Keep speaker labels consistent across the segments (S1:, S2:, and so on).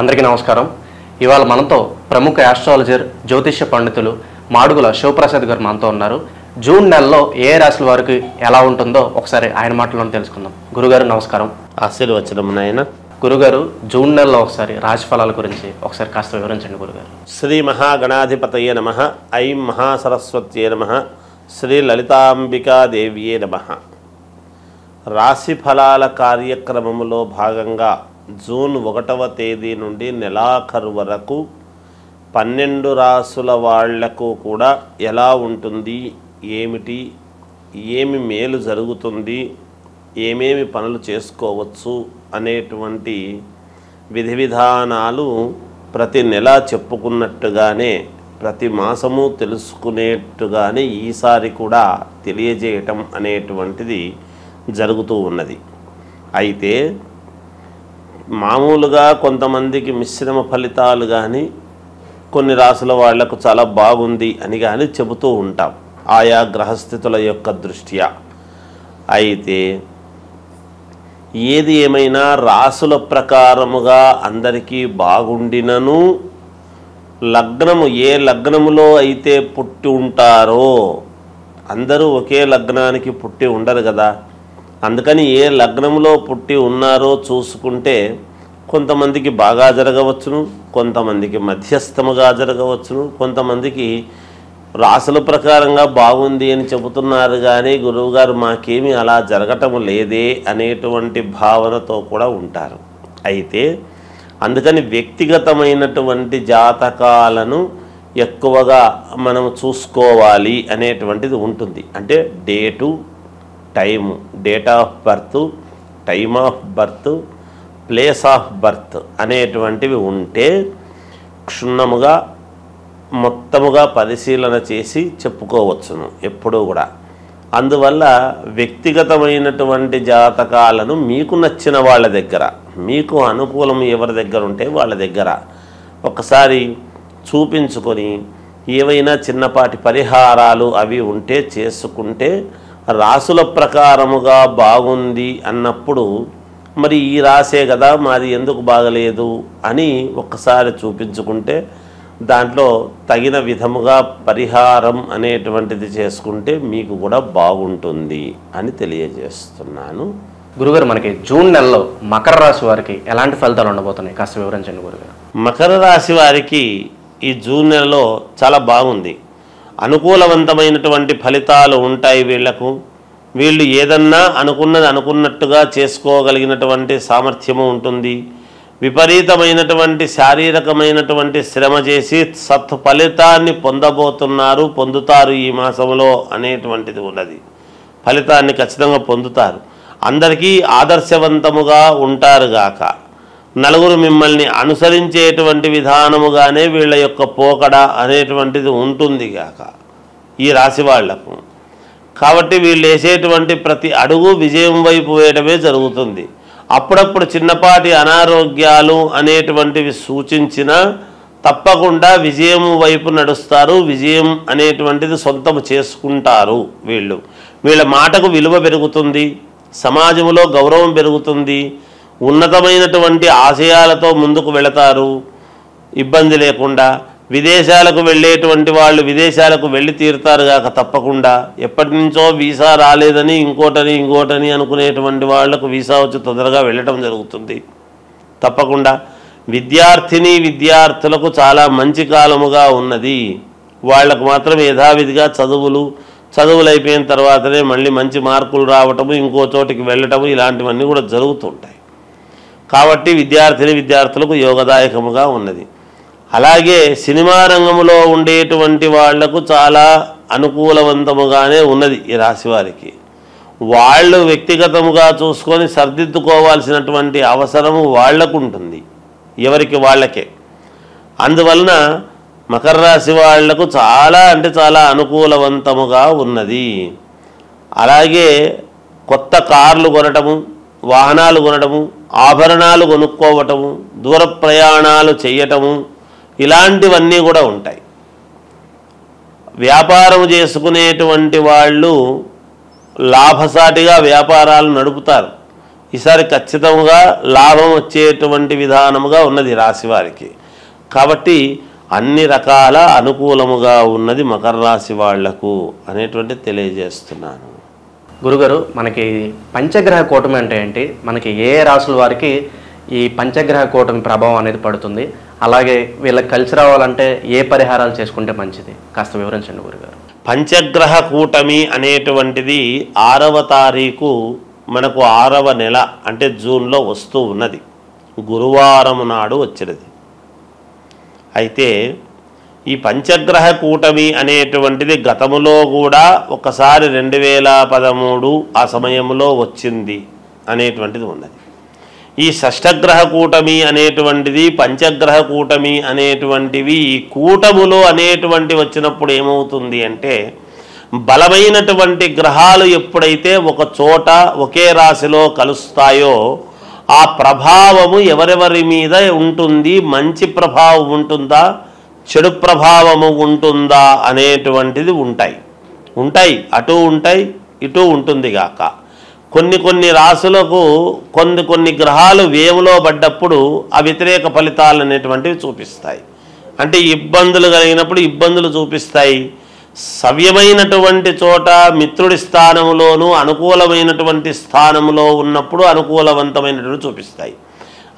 S1: అందరికీ నమస్కారం. ఇవాళ మనతో ప్రముఖ ఆస్ట్రాలజర్ జ్యోతిష్య పండితులు మాడుగుల శివప్రసాద్ గారు మనతో ఉన్నారు. జూన్ నెలలో ఏ రాశుల వారికి ఎలా ఉంటుందో ఒకసారి ఆయన మాటలను తెలుసుకుందాం. గురుగారు నమస్కారం.
S2: ఆశీర్వచనం నాయన.
S1: గురుగారు, జూన్ నెలలో ఒకసారి రాశి ఫలాల గురించి ఒకసారి కాస్త వివరించండి గురుగారు.
S2: శ్రీ మహాగణాధిపతయే నమః. ఐం మహాసరస్వత్యే నమః. శ్రీ లలితాంబికాదేవియే నమః. రాశి ఫలాల కార్యక్రమంలో భాగంగా జూన్ 1వ తేదీ నుండి నెలాఖరు వరకు 12 రాసుల వాళ్లకు కూడా ఎలా ఉంటుంది, ఏమిటి, ఏమి మేలు జరుగుతుంది, ఏమేమి పనులు చేసుకోవచ్చు అనేటువంటి విధి విధానాలు ప్రతి నెల చెప్పుకున్నట్టుగానే ప్రతి మాసము తెలుసుకునేట్టుగానే ఈసారి కూడా తెలియజేయటం అనేటువంటిది జరుగుతూ ఉన్నది. అయితే మామూలుగా కొంతమందికి మిశ్రమ ఫలితాలు కానీ కొన్ని రాసుల వాళ్లకు చాలా బాగుంది అని కానీ చెబుతూ ఉంటాం ఆయా గ్రహస్థితుల యొక్క దృష్ట్యా. అయితే ఏది ఏమైనా రాసుల ప్రకారముగా అందరికీ బాగుండినను లగ్నము ఏ లగ్నములో అయితే పుట్టి ఉంటారో, అందరూ ఒకే లగ్నానికి పుట్టి ఉండరు కదా, అందుకని ఏ లగ్నంలో పుట్టి ఉన్నారో చూసుకుంటే కొంతమందికి బాగా జరగవచ్చును, కొంతమందికి మధ్యస్థముగా జరగవచ్చును, కొంతమందికి రాసుల ప్రకారంగా బాగుంది అని చెబుతున్నారు కానీ గురువుగారు మాకేమీ అలా జరగటం లేదే అనేటువంటి భావనతో కూడా ఉంటారు. అయితే అందుకని వ్యక్తిగతమైనటువంటి జాతకాలను ఎక్కువగా మనం చూసుకోవాలి అనేటువంటిది ఉంటుంది. అంటే date, time, date of birth, time of birth, place of birth అనేటువంటివి ఉంటే క్షుణ్ణముగా మొత్తముగా పరిశీలన చేసి చెప్పుకోవచ్చును ఎప్పుడూ కూడా. అందువల్ల వ్యక్తిగతమైనటువంటి జాతకాలను మీకు నచ్చిన వాళ్ళ దగ్గర, మీకు అనుకూలం ఎవరి దగ్గర ఉంటే వాళ్ళ దగ్గర ఒకసారి చూపించుకొని ఏవైనా చిన్నపాటి పరిహారాలు అవి ఉంటే చేసుకుంటే రాసుల ప్రకారముగా బాగుంది అన్నప్పుడు మరి ఈ రాసే కదా మాది ఎందుకు బాగలేదు అని ఒక్కసారి చూపించుకుంటే దాంట్లో తగిన విధముగా పరిహారం అనేటువంటిది చేసుకుంటే మీకు కూడా బాగుంటుంది అని తెలియజేస్తున్నాను.
S1: గురుగారు, మనకి జూన్ నెలలో మకర రాశి వారికి ఎలాంటి ఫలితాలు ఉండబోతున్నాయి కాస్త వివరించండి గురుగారు.
S2: మకర రాశి వారికి ఈ జూన్ నెలలో చాలా బాగుంది. అనుకూలవంతమైనటువంటి ఫలితాలు ఉంటాయి వీళ్లకు. వీళ్ళు ఏదన్నా అనుకున్నది అనుకున్నట్టుగా చేసుకోగలిగినటువంటి సామర్థ్యము ఉంటుంది. విపరీతమైనటువంటి శారీరకమైనటువంటి శ్రమ చేసి సత్ఫలితాన్ని పొందుతారు ఈ మాసంలో అనేటువంటిది ఉన్నది. ఫలితాన్ని ఖచ్చితంగా పొందుతారు. అందరికీ ఆదర్శవంతముగా ఉంటారుగాక. నలుగురు మిమ్మల్ని అనుసరించేటువంటి విధానముగానే వీళ్ళ యొక్క పోకడ అనేటువంటిది ఉంటుంది గాక ఈ రాశి వాళ్లకు. కాబట్టి వీళ్ళు వేసేటువంటి ప్రతి అడుగు విజయం వైపు వేయడమే జరుగుతుంది. అప్పుడప్పుడు చిన్నపాటి అనారోగ్యాలు అనేటువంటివి సూచించినా తప్పకుండా విజయం వైపు నడుస్తారు. విజయం అనేటువంటిది సొంతము చేసుకుంటారు. వీళ్ళ మాటకు విలువ పెరుగుతుంది, సమాజంలో గౌరవం పెరుగుతుంది, ఉన్నతమైనటువంటి ఆశయాలతో ముందుకు వెళతారు ఇబ్బంది లేకుండా. విదేశాలకు వెళ్ళేటువంటి వాళ్ళు విదేశాలకు వెళ్ళి తీరుతారు కాక తప్పకుండా. ఎప్పటి నుంచో వీసా రాలేదని ఇంకోటని అనుకునేటువంటి వాళ్లకు వీసా వచ్చి తొందరగా వెళ్ళటం జరుగుతుంది తప్పకుండా. విద్యార్థులకు చాలా మంచి కాలముగా ఉన్నది. వాళ్లకు మాత్రం యథావిధిగా చదువులు అయిపోయిన తర్వాతనే మళ్ళీ మంచి మార్కులు రావటము, ఇంకో చోటికి వెళ్ళటము ఇలాంటివన్నీ కూడా జరుగుతుంటాయి. కాబట్టి విద్యార్థులకు యోగదాయకముగా ఉన్నది. అలాగే సినిమా రంగంలో ఉండేటువంటి వాళ్లకు చాలా అనుకూలవంతముగానే ఉన్నది ఈ రాశి వారికి. వాళ్ళు వ్యక్తిగతముగా చూసుకొని సర్దిద్దుకోవాల్సినటువంటి అవసరము వాళ్లకు ఉంటుంది, ఎవరికి వాళ్ళకే. అందువలన మకర రాశి వాళ్లకు చాలా చాలా అనుకూలవంతముగా ఉన్నది. అలాగే కొత్త కార్లు కొనటము, వాహనాలు కొనటము, ఆభరణాలు కొనుక్కోవటము, దూర ప్రయాణాలు చేయటము ఇలాంటివన్నీ కూడా ఉంటాయి. వ్యాపారం చేసుకునేటువంటి వాళ్ళు లాభసాటిగా వ్యాపారాలు నడుపుతారు. ఈసారి ఖచ్చితంగా లాభం వచ్చేటువంటి విధానముగా ఉన్నది రాశి వారికి. కాబట్టి అన్ని రకాల అనుకూలముగా ఉన్నది మకర రాశి వాళ్లకు అనేటువంటి తెలియజేస్తున్నాను.
S1: గురుగారు, మనకి పంచగ్రహ కూటమి అంటే ఏంటి, మనకి ఏ రాశుల వారికి ఈ పంచగ్రహ కూటమి ప్రభావం అనేది పడుతుంది, అలాగే వీళ్ళకి కలిసి రావాలంటే ఏ పరిహారాలు చేసుకుంటే మంచిది, కాస్త వివరించండి గురుగారు.
S2: పంచగ్రహ కూటమి అనేటువంటిది 6వ తారీఖు మనకు 6వ నెల అంటే జూన్లో వస్తూ ఉన్నది. గురువారం నాడు వచ్చినది. అయితే ఈ పంచగ్రహ కూటమి అనేటువంటిది గతములో కూడా ఒకసారి 2013 ఆ సమయంలో వచ్చింది అనేటువంటిది ఉన్నది. ఈ షష్టగ్రహ కూటమి అనేటువంటిది, పంచగ్రహ కూటమి అనేటువంటివి ఈ కూటములో అనేటువంటి వచ్చినప్పుడు ఏమవుతుంది అంటే, బలమైనటువంటి గ్రహాలు ఎప్పుడైతే ఒక చోట ఒకే రాశిలో కలుస్తాయో ఆ ప్రభావము ఎవరెవరి మీద ఉంటుంది, మంచి ప్రభావం ఉంటుందా, చెడు ప్రభావము ఉంటుందా అనేటువంటిది ఉంటాయి అటు ఉంటాయి ఇటు ఉంటుంది గాక. కొన్ని రాశులకు కొన్ని గ్రహాలు వ్యయంలో పడ్డప్పుడు ఆ వ్యతిరేక ఫలితాలు అనేటువంటివి చూపిస్తాయి. అంటే ఇబ్బందులు కలిగినప్పుడు ఇబ్బందులు చూపిస్తాయి. సవ్యమైనటువంటి చోట మిత్రుడి స్థానంలోనూ అనుకూలమైనటువంటి స్థానంలో ఉన్నప్పుడు అనుకూలవంతమైనటువంటి చూపిస్తాయి.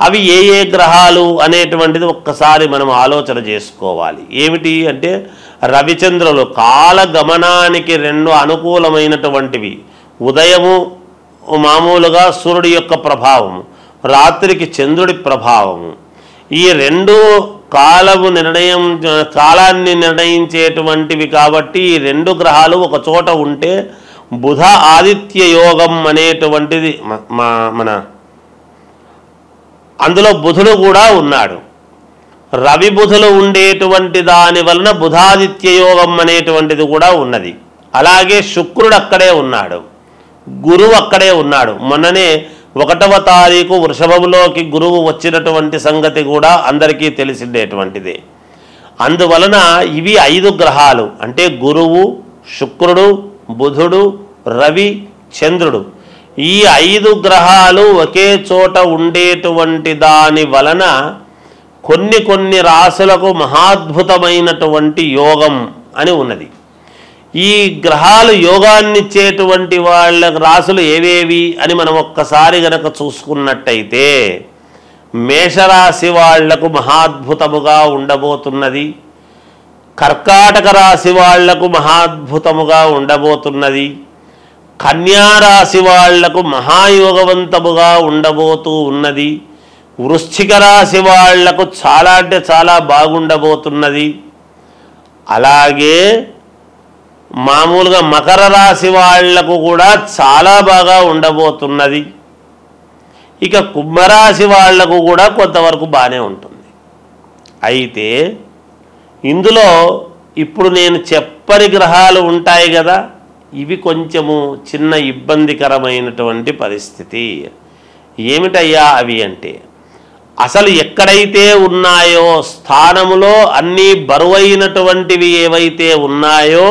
S2: అవి ఏ గ్రహాలు అనేటువంటిది ఒక్కసారి మనం ఆలోచన చేసుకోవాలి. ఏమిటి అంటే, రవిచంద్రులు కాలగమనానికి 2 అనుకూలమైనటువంటివి. ఉదయము మామూలుగా సూర్యుడి యొక్క ప్రభావము, రాత్రికి చంద్రుడి ప్రభావము. ఈ 2 కాలాన్ని నిర్ణయించేటువంటివి. కాబట్టి ఈ 2 గ్రహాలు ఒక చోట ఉంటే బుధ ఆదిత్య యోగం అనేటువంటిది మన అందులో బుధుడు కూడా ఉన్నాడు. రవి బుధులు ఉండేటువంటి దాని వలన బుధాదిత్య యోగం అనేటువంటిది కూడా ఉన్నది. అలాగే శుక్రుడు అక్కడే ఉన్నాడు, గురువు అక్కడే ఉన్నాడు. మొన్ననే 1వ తారీఖు వృషభంలోకి గురువు వచ్చినటువంటి సంగతి కూడా అందరికీ తెలిసిండేటువంటిదే. అందువలన ఇవి 5 గ్రహాలు అంటే గురువు, శుక్రుడు, బుధుడు, రవి, చంద్రుడు. ఈ 5 గ్రహాలు ఒకే చోట ఉండేటువంటి దాని వలన కొన్ని రాశులకు మహాద్భుతమైనటువంటి యోగం అని ఉన్నది. ఈ గ్రహాలు యోగాన్నిచ్చేటువంటి వాళ్ళ రాశులు ఏవేవి అని మనం ఒక్కసారి గనక చూసుకున్నట్టయితే, మేషరాశి వాళ్లకు మహాద్భుతముగా ఉండబోతున్నది, కర్కాటక రాశి వాళ్లకు మహాద్భుతముగా ఉండబోతున్నది, కన్యారాశి వాళ్లకు మహాయోగవంతముగా ఉండబోతూ ఉన్నది, వృశ్చిక రాశి వాళ్లకు చాలా అంటే చాలా బాగుండబోతున్నది. అలాగే మామూలుగా మకర రాశి వాళ్లకు కూడా చాలా బాగా ఉండబోతున్నది. ఇక కుంభరాశి వాళ్లకు కూడా కొంతవరకు బాగానే ఉంటుంది. అయితే ఇందులో ఇప్పుడు నేను చెప్పని గ్రహాలు ఉంటాయి కదా, ఇవి కొంచెము చిన్న ఇబ్బందికరమైనటువంటి పరిస్థితి. ఏమిటయ్యా అవి అంటే, అసలు ఎక్కడైతే ఉన్నాయో స్థానములో అన్నీ బరువైనటువంటివి ఏవైతే ఉన్నాయో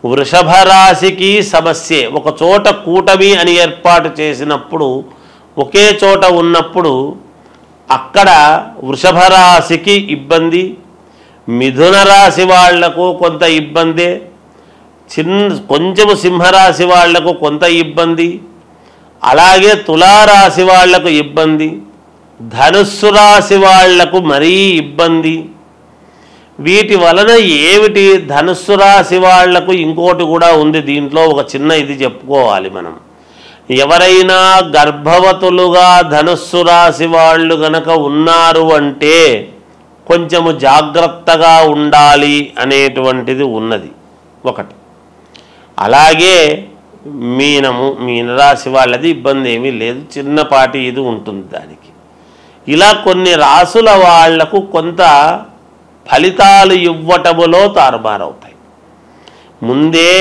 S2: వృషభ రాశికి సమస్యే. ఒక చోట కూటమి అని ఏర్పాటు చేసినప్పుడు ఒకే చోట ఉన్నప్పుడు అక్కడ వృషభ రాశికి ఇబ్బంది, మిథున రాశి వాళ్లకు కొంత ఇబ్బందే, కొంచెము సింహరాశి వాళ్లకు కొంత ఇబ్బంది, అలాగే తులారాశి వాళ్లకు ఇబ్బంది, ధనుస్సు రాశి వాళ్లకు మరీ ఇబ్బంది. వీటి వలన ఏమిటి, ధనుస్సు రాశి వాళ్లకు ఇంకోటి కూడా ఉంది. దీంట్లో ఒక చిన్న ఇది చెప్పుకోవాలి మనం. ఎవరైనా గర్భవతులుగా ధనుస్సు రాశి వాళ్ళు గనక ఉన్నారు అంటే కొంచెము జాగ్రత్తగా ఉండాలి అనేటువంటిది ఉన్నది ఒకటి. అలాగే మీనరాశి వాళ్ళది ఇబ్బంది ఏమీ లేదు, చిన్నపాటి ఇది ఉంటుంది దానికి. ఇలా కొన్ని రాసుల వాళ్లకు కొంత ఫలితాలు ఇవ్వటములో తారుమారవుతాయి. ముందే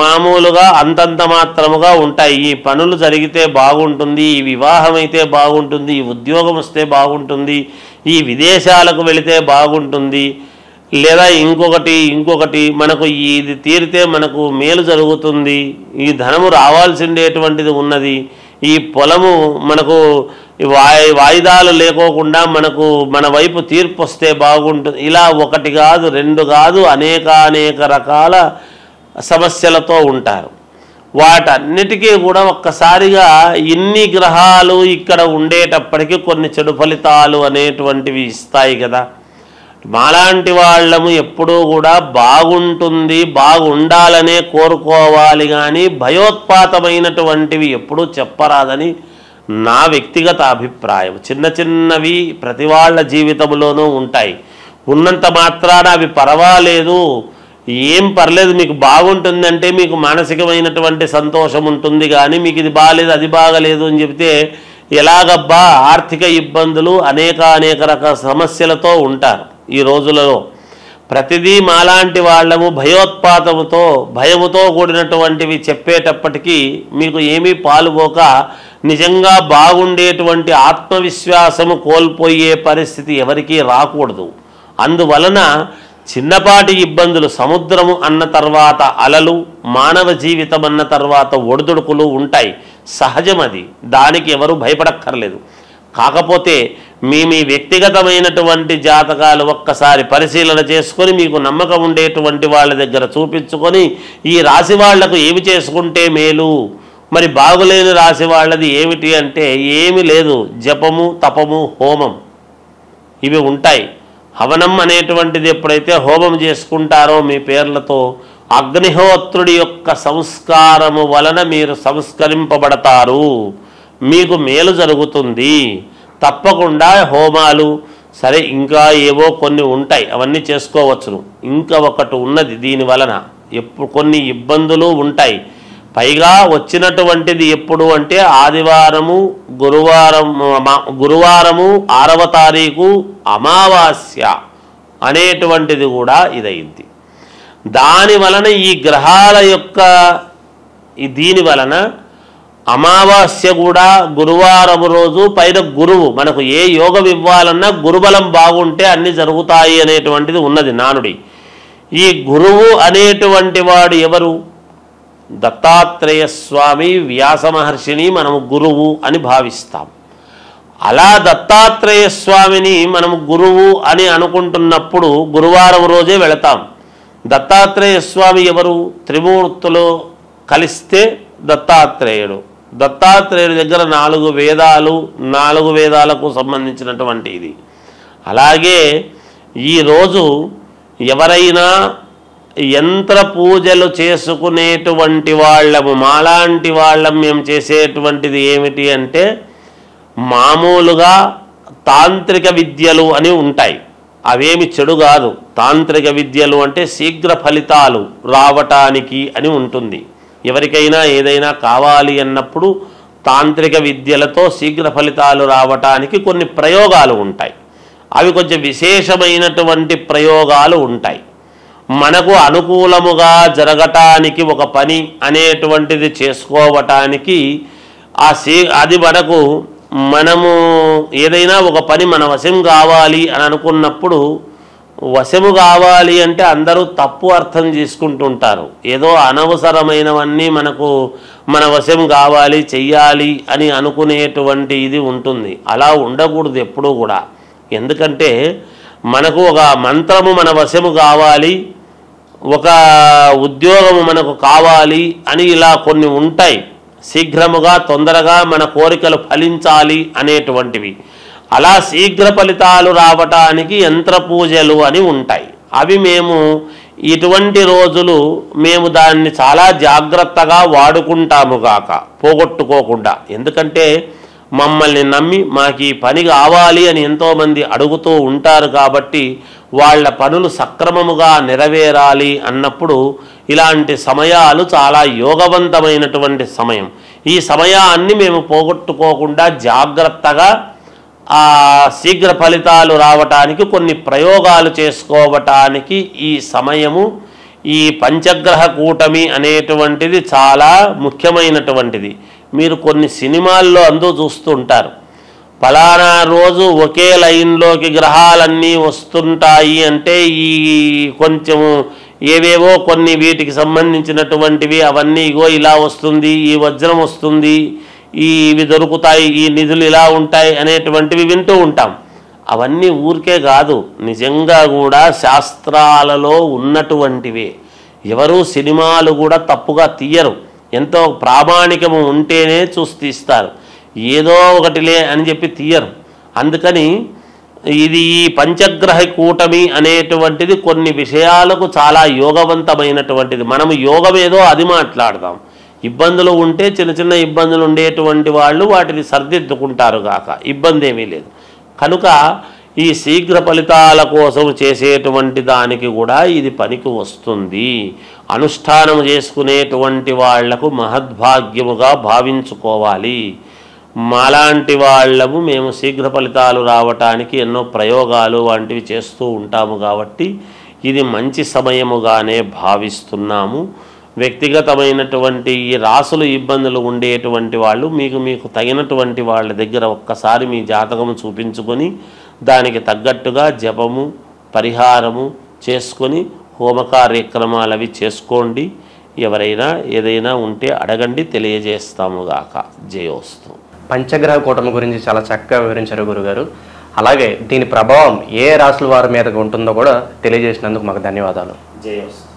S2: మామూలుగా అంతంత మాత్రముగా ఉంటాయి. ఈ పనులు జరిగితే బాగుంటుంది, ఈ వివాహం అయితే బాగుంటుంది, ఈ ఉద్యోగం వస్తే బాగుంటుంది, ఈ విదేశాలకు వెళితే బాగుంటుంది, లేదా ఇంకొకటి మనకు ఇది తీరితే మనకు మేలు జరుగుతుంది, ఈ ధనము రావాల్సిండేటువంటిది ఉన్నది, ఈ పొలము మనకు వాయిదాలు లేకోకుండా మనకు మన వైపు తీర్పు వస్తే బాగుంటుంది. ఇలా ఒకటి కాదు, రెండు కాదు, అనేక రకాల సమస్యలతో ఉంటారు. వాటన్నిటికీ కూడా ఒక్కసారిగా ఇన్ని గ్రహాలు ఇక్కడ ఉండేటప్పటికీ కొన్ని చెడు ఫలితాలు అనేటువంటివి ఇస్తాయి కదా. మాలాంటి వాళ్ళము ఎప్పుడూ కూడా బాగుంటుంది, బాగుండాలనే కోరుకోవాలి, కానీ భయోత్పాతమైనటువంటివి ఎప్పుడూ చెప్పరాదని నా వ్యక్తిగత అభిప్రాయం. చిన్నవి ప్రతి వాళ్ళ జీవితంలోనూ ఉంటాయి. ఉన్నంత మాత్రాన అవి పర్వాలేదు, ఏం పర్లేదు, మీకు బాగుంటుందంటే మీకు మానసికమైనటువంటి సంతోషం ఉంటుంది. కానీ మీకు ఇది బాగాలేదు, అది బాగలేదు అని చెప్తే ఎలాగబ్బా, ఆర్థిక ఇబ్బందులు అనేక రకాల సమస్యలతో ఉంటారు ఈ రోజులలో. ప్రతిదీ మాలాంటి వాళ్ళము భయముతో కూడినటువంటివి చెప్పేటప్పటికీ మీకు ఏమీ పాలుపోక నిజంగా బాగుండేటువంటి ఆత్మవిశ్వాసము కోల్పోయే పరిస్థితి ఎవరికీ రాకూడదు. అందువలన చిన్నపాటి ఇబ్బందులు, సముద్రము అన్న తర్వాత అలలు, మానవ జీవితం అన్న తర్వాత ఒడిదుడుకులు ఉంటాయి, సహజం. అది దానికి ఎవరు భయపడక్కర్లేదు. కాకపోతే మీ వ్యక్తిగతమైనటువంటి జాతకాలు ఒక్కసారి పరిశీలన చేసుకొని మీకు నమ్మకం ఉండేటువంటి వాళ్ళ దగ్గర చూపించుకొని ఈ రాశి వాళ్లకు ఏమి చేసుకుంటే మేలు, మరి బాగులేని రాశి వాళ్ళది ఏమిటి అంటే ఏమీ లేదు, జపము, తపము, హోమం ఇవి ఉంటాయి. హవనం అనేటువంటిది ఎప్పుడైతే హోమం చేసుకుంటారో మీ పేర్లతో అగ్నిహోత్రుడి యొక్క సంస్కారము వలన మీరు సంస్కరింపబడతారు, మీకు మేలు జరుగుతుంది. తప్పకుండా హోమాలు సరే, ఇంకా ఏవో కొన్ని ఉంటాయి, అవన్నీ చేసుకోవచ్చును. ఇంకా ఒకటి ఉన్నది, దీని వలన ఎప్పుడు కొన్ని ఇబ్బందులు ఉంటాయి. పైగా వచ్చినటువంటిది ఎప్పుడు అంటే ఆదివారము, గురువారము 6వ తారీఖు అమావాస్య అనేటువంటిది కూడా ఇదైంది. దాని వలన ఈ గ్రహాల యొక్క దీని వలన అమావాస్య కూడా గురువారం రోజు, పైన గురువు, మనకు ఏ యోగం ఇవ్వాలన్నా గురుబలం బాగుంటే అన్ని జరుగుతాయి అనేటువంటిది ఉన్నది నానుడి. ఈ గురువు అనేటువంటి వాడు ఎవరు? దత్తాత్రేయ స్వామి, వ్యాస మహర్షిని మనము గురువు అని భావిస్తాం. అలా దత్తాత్రేయ స్వామిని మనము గురువు అని అనుకుంటున్నప్పుడు గురువారం రోజే వెళతాం. దత్తాత్రేయ స్వామి ఎవరు? త్రిమూర్తులు కలిస్తే దత్తాత్రేయుడు. దత్తాత్రేయుడి దగ్గర 4 వేదాలు, 4 వేదాలకు సంబంధించినటువంటి ఇది. అలాగే ఈరోజు ఎవరైనా యంత్ర పూజలు చేసుకునేటువంటి వాళ్ళము, మాలాంటి వాళ్ళం మేము చేసేటువంటిది ఏమిటి అంటే మామూలుగా తాంత్రిక విద్యలు అని ఉంటాయి. అవేమి చెడు కాదు. తాంత్రిక విద్యలు అంటే శీఘ్ర ఫలితాలు రావటానికి అని ఉంటుంది. ఎవరికైనా ఏదైనా కావాలి అన్నప్పుడు తాంత్రిక విద్యలతో శీఘ్ర ఫలితాలు రావటానికి కొన్ని ప్రయోగాలు ఉంటాయి. అవి కొంచెం విశేషమైనటువంటి ప్రయోగాలు ఉంటాయి. మనకు అనుకూలముగా జరగటానికి ఒక పని అనేటువంటిది చేసుకోవటానికి అది మనము ఏదైనా ఒక పని మన వశం కావాలి అని అనుకున్నప్పుడు, వశము కావాలి అంటే అందరూ తప్పు అర్థం చేసుకుంటుంటారు. ఏదో అనవసరమైనవన్నీ మన వశం కావాలి, చెయ్యాలి అని అనుకునేటువంటి ఇది ఉంటుంది. అలా ఉండకూడదు ఎప్పుడూ కూడా. ఎందుకంటే మనకు ఒక మంత్రము మన వశము కావాలి, ఒక ఉద్యోగము మనకు కావాలి అని ఇలా కొన్ని ఉంటాయి. శీఘ్రముగా తొందరగా మన కోరికలు ఫలించాలి అనేటువంటివి. అలా శీఘ్ర ఫలితాలు రావటానికి యంత్ర పూజలు అని ఉంటాయి. అవి మేము ఇటువంటి రోజులు మేము దాన్ని చాలా జాగ్రత్తగా వాడుకుంటాము గాక, పోగొట్టుకోకుండా. ఎందుకంటే మమ్మల్ని నమ్మి మాకు ఈ పని కావాలి అని ఎంతోమంది అడుగుతూ ఉంటారు. కాబట్టి వాళ్ళ పనులు సక్రమముగా నెరవేరాలి అన్నప్పుడు ఇలాంటి సమయాలు చాలా యోగవంతమైనటువంటి సమయం. ఈ సమయాన్ని మేము పోగొట్టుకోకుండా జాగ్రత్తగా శీఘ్ర ఫలితాలు రావటానికి కొన్ని ప్రయోగాలు చేసుకోవటానికి ఈ సమయము, ఈ పంచగ్రహ కూటమి అనేటువంటిది చాలా ముఖ్యమైనటువంటిది. మీరు కొన్ని సినిమాల్లో చూస్తూ ఉంటారు, ఫలానా రోజు ఒకే లైన్లోకి గ్రహాలన్నీ వస్తుంటాయి అంటే ఈ కొంచెము ఏవేవో కొన్ని వీటికి సంబంధించినటువంటివి అవన్నీ ఇగో ఇలా వస్తుంది, ఈ వజ్రం వస్తుంది, ఇవి దొరుకుతాయి, ఈ నిధులు ఇలా ఉంటాయి అనేటువంటివి వింటూ ఉంటాం. అవన్నీ ఊరికే కాదు, నిజంగా కూడా శాస్త్రాలలో ఉన్నటువంటివే. ఎవరు సినిమాలు కూడా తప్పుగా తీయరు, ఎంతో ప్రామాణికము ఉంటేనే చూసి తీస్తారు, ఏదో ఒకటిలే అని చెప్పి తీయరు. అందుకని ఇది ఈ పంచగ్రహ కూటమి అనేటువంటిది కొన్ని విషయాలకు చాలా యోగవంతమైనటువంటిది. మనము యోగం ఏదో అది మాట్లాడదాం, ఇబ్బందులు ఉంటే చిన్న చిన్న ఇబ్బందులు ఉండేటువంటి వాళ్ళు వాటిని సర్దిద్దుకుంటారు గాక, ఇబ్బంది ఏమీ లేదు. కనుక ఈ శీఘ్ర ఫలితాల కోసం చేసేటువంటి దానికి కూడా ఇది పనికి వస్తుంది. అనుష్ఠానం చేసుకునేటువంటి వాళ్లకు మహద్భాగ్యముగా భావించుకోవాలి. మాలాంటి వాళ్ళము మేము శీఘ్ర ఫలితాలు రావటానికి ఎన్నో ప్రయోగాలు వంటివి చేస్తూ ఉంటాము కాబట్టి ఇది మంచి సమయముగానే భావిస్తున్నాము. వ్యక్తిగతమైనటువంటి ఈ రాసులు ఇబ్బందులు ఉండేటువంటి వాళ్ళు మీకు తగినటువంటి వాళ్ళ దగ్గర ఒక్కసారి మీ జాతకము చూపించుకొని దానికి తగ్గట్టుగా జపము పరిహారము చేసుకొని హోమ కార్యక్రమాలు అవి చేసుకోండి. ఎవరైనా ఏదైనా ఉంటే అడగండి, తెలియజేస్తాము గాక. జయోస్తు.
S1: పంచగ్రహ కూటమి గురించి చాలా చక్కగా వివరించారు గురుగారు. అలాగే దీని ప్రభావం ఏ రాశుల వారి మీద ఉంటుందో కూడా తెలియజేసినందుకు మాకు ధన్యవాదాలు.
S2: జయోస్తు.